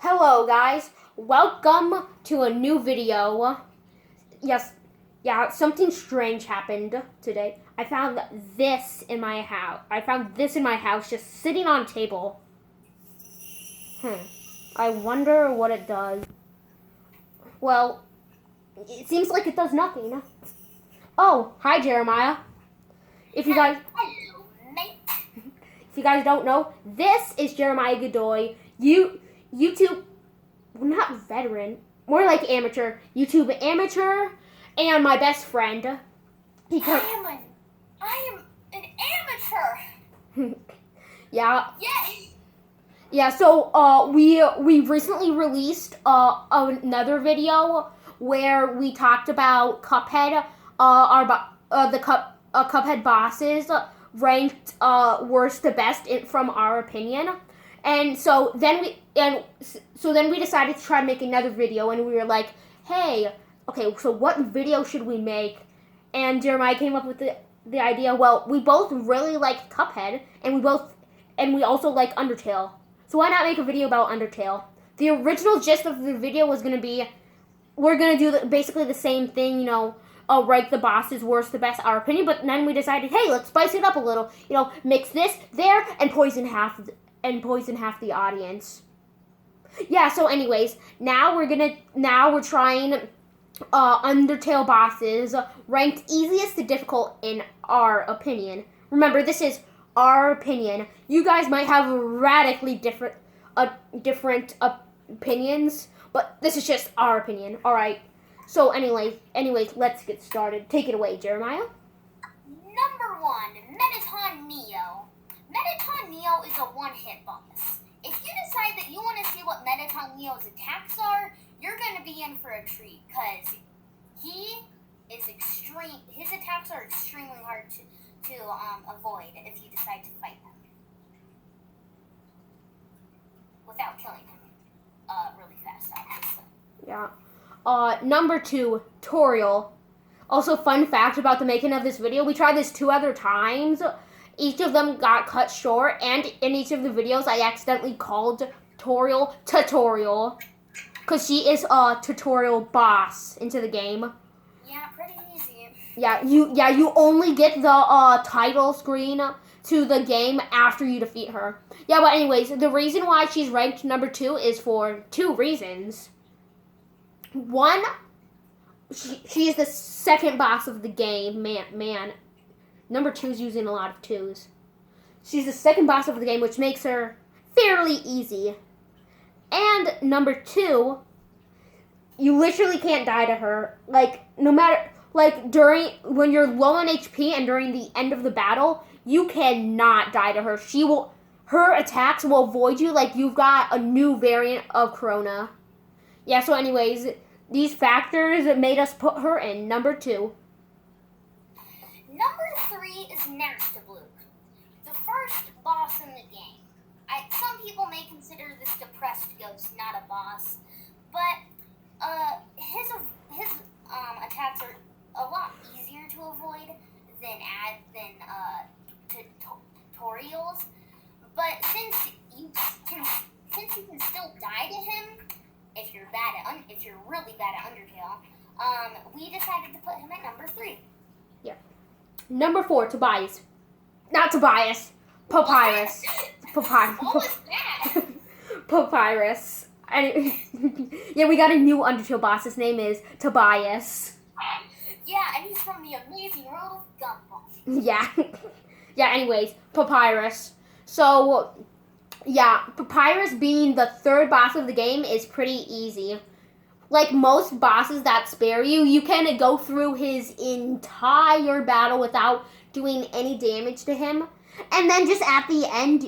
Hello guys, welcome to a new video. Something strange happened today. I found this in my house. Just sitting on a table. I wonder what it does. Well, it seems like it does nothing. Oh, hi Jeremiah. If you guys don't know, this is Jeremiah Godoy. YouTube, not veteran, more like amateur. YouTube amateur, and my best friend. I am an amateur. Yeah. Yes. Yeah. So we recently released another video where we talked about Cuphead. Cuphead bosses ranked worst to best from our opinion. And so then we decided to try to make another video, and we were like, hey, okay, so what video should we make? And Jeremiah came up with the idea, well, we both really like Cuphead, and we also like Undertale. So why not make a video about Undertale? The original gist of the video was going to be, we're going to do basically the same thing, rank the bosses worst to best, our opinion, but then we decided, hey, let's spice it up a little. Mix this, there, and poison half the audience. Yeah, so anyways, now we're trying Undertale bosses ranked easiest to difficult in our opinion. Remember, this is our opinion. You guys might have radically different opinions, but this is just our opinion. All right. So anyways, let's get started. Take it away, Jeremiah. Number 1, Mettaton Neo. Mettaton Neo is a one-hit boss. If you decide that you want to see what Mettaton Neo's attacks are, you're going to be in for a treat, because his attacks are extremely hard to avoid if you decide to fight him without killing him really fast, obviously. Yeah. Number 2, Toriel. Also, fun fact about the making of this video, we tried this 2 other times. Each of them got cut short, and in each of the videos, I accidentally called Toriel tutorial, because she is a tutorial boss into the game. Yeah, pretty easy. Yeah, you only get the title screen to the game after you defeat her. Yeah, but anyways, the reason why she's ranked number 2 is for 2 reasons. One, she is the second boss of the game. Man. Number 2 is using a lot of 2s. She's the second boss of the game, which makes her fairly easy. And number 2, you literally can't die to her. No matter, when you're low on HP and during the end of the battle, you cannot die to her. Her attacks will avoid you like you've got a new variant of Corona. Yeah, so anyways, these factors made us put her in number 2. Number 3 is Narstabluke, the first boss in the game. Some people may consider this depressed ghost not a boss, but his attacks are a lot easier to avoid than tutorials. But since you can still die to him if you're really bad at Undertale, we decided to put him at number 3. Yeah. Number 4, Tobias. Not Tobias. Papyrus. What was that? Papyrus. Yeah, we got a new Undertale boss. His name is Tobias. Yeah, and he's from the amazing world of Gumball. Yeah. Yeah, anyways, Papyrus. So, yeah, Papyrus being the 3rd boss of the game is pretty easy. Like most bosses that spare you, you can go through his entire battle without doing any damage to him. And then just at the end,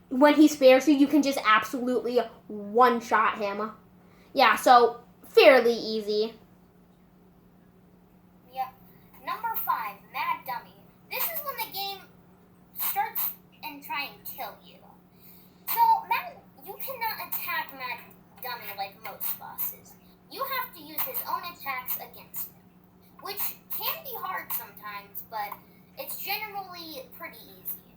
when he spares you, you can just absolutely one-shot him. Yeah, so fairly easy. Yep. Number 5, Mad Dummy. This is when the game starts and try and kill you. So, you cannot attack Mad Dummy like most bosses. You have to use his own attacks against him, which can be hard sometimes, but it's generally pretty easy.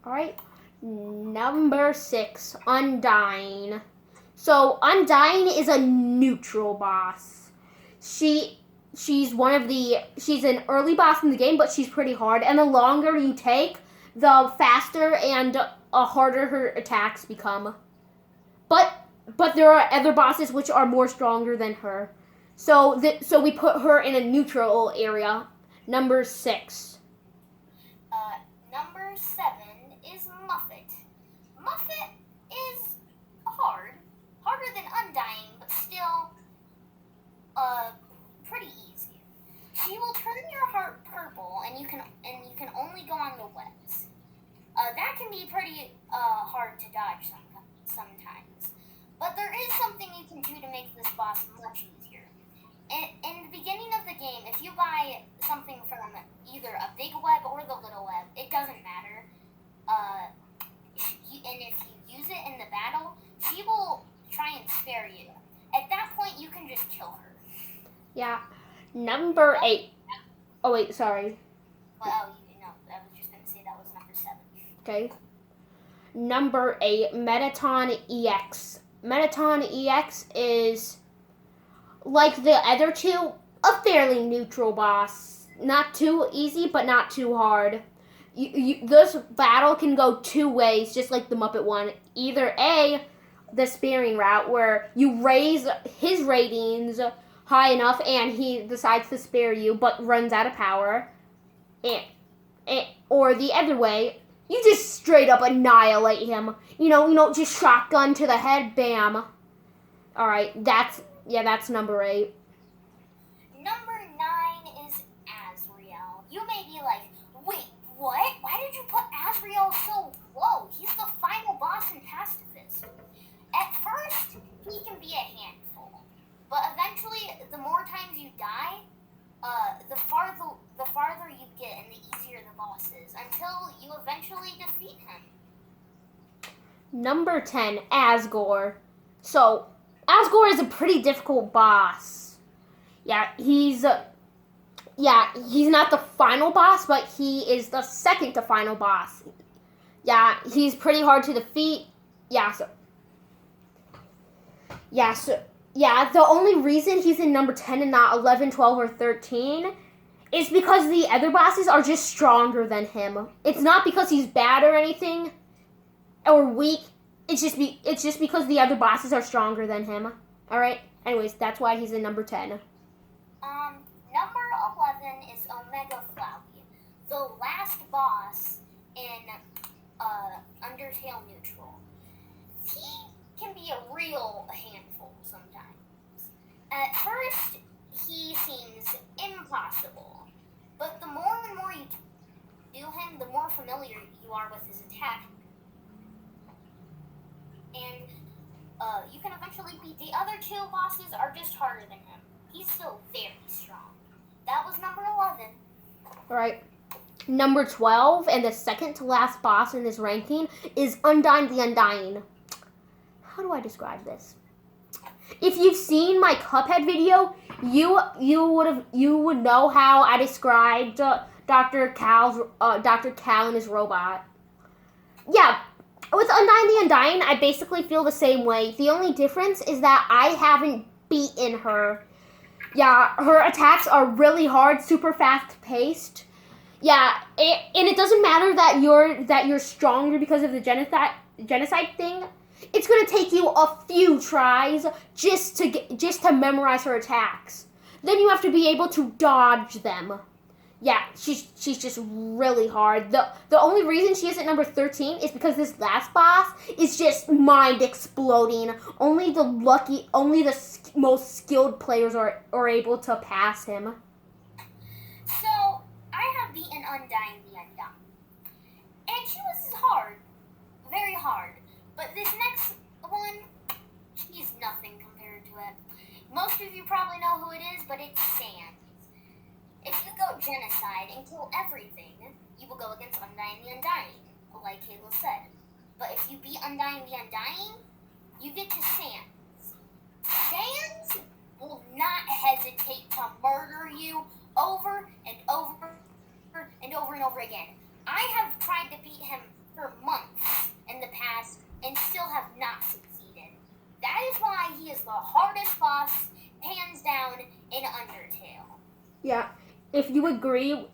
Alright, Number 6, Undyne. So Undyne is a neutral boss. She's an early boss in the game, but she's pretty hard. And the longer you take, the faster and harder her attacks become. But there are other bosses which are more stronger than her. So we put her in a neutral area. Number 6. Number 7 is Muffet. Muffet is harder than Undying, but still pretty easy. She will turn your heart purple, and you can only go on the webs. That can be pretty hard to dodge sometimes. But there is something you can do to make this boss much easier. In the beginning of the game, if you buy something from either a big web or the little web, it doesn't matter. And if you use it in the battle, she will try and spare you. At that point, you can just kill her. Yeah. Number 8. Oh, wait, sorry. Well, I was just going to say that was number 7. Okay. Number 8, Metaton EX. Metaton EX is, like the other two, a fairly neutral boss. Not too easy, but not too hard. This battle can go two ways, just like the Muppet one. Either A, the sparing route, where you raise his ratings high enough and he decides to spare you, but runs out of power. Or the other way, you just straight up annihilate him. Just shotgun to the head, bam. Alright, that's number 8. Number 9 is Azrael. You may be like, wait, what? Why did you put Azrael so low? He's the final boss in Pacifist. At first, he can be a handful. But eventually, the more times you die, the farther you get and the easier the boss is, until you eventually defeat him. Number 10, Asgore. So, Asgore is a pretty difficult boss. He's not the final boss, but he is the second to final boss. He's pretty hard to defeat. The only reason he's in number 10 and not 11, 12, or 13 is because the other bosses are just stronger than him. It's not because he's bad or anything, or weak. It's just because the other bosses are stronger than him. Alright? Anyways, that's why he's in number 10. Number 11 is Omega Flowey, the last boss in Undertale Neutral. He can be a real handful sometimes. At first, he seems impossible, but the more and more you do him, the more familiar you are with his attack. And you can eventually beat the other two bosses are just harder than him. He's still very strong. That was number 11. Alright. Number 12, and the second to last boss in this ranking, is Undyne the Undying. How do I describe this? If you've seen my Cuphead video, you would know how I described Dr. Cal and his robot. Yeah, with Undyne the Undying, I basically feel the same way. The only difference is that I haven't beaten her. Her attacks are really hard, super fast paced. And it doesn't matter that you're stronger because of the genocide thing. It's gonna take you a few tries just to memorize her attacks. Then you have to be able to dodge them. She's just really hard. The only reason she isn't number 13 is because this last boss is just mind exploding. Only the most skilled players are able to pass him. So, I have beaten Undyne the Undying. And she was hard. Very hard. But this next one, she's nothing compared to it. Most of you probably know who it is, but it's Sans. If you go genocide and kill everything, you will go against Undyne the Undying, like Kayla said. But if you beat Undyne the Undying, you get to Sans. Sans will not hesitate to murder you over and over and over and over again. I have tried to beat him for months in the past and still have not succeeded. That is why he is the hardest boss, hands down, in Undertale. Yeah. If you agree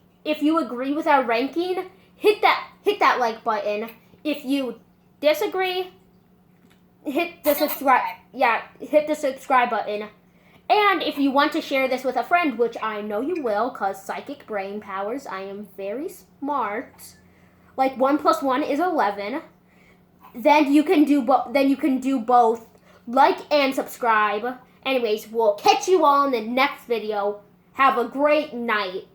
with our ranking, hit that like button. If you disagree, hit the subscribe. Yeah, hit the subscribe button. And if you want to share this with a friend, which I know you will, cause psychic brain powers, I am very smart. Like 1 + 1 is 11. Then you can do both. Like and subscribe. Anyways, we'll catch you all in the next video. Have a great night.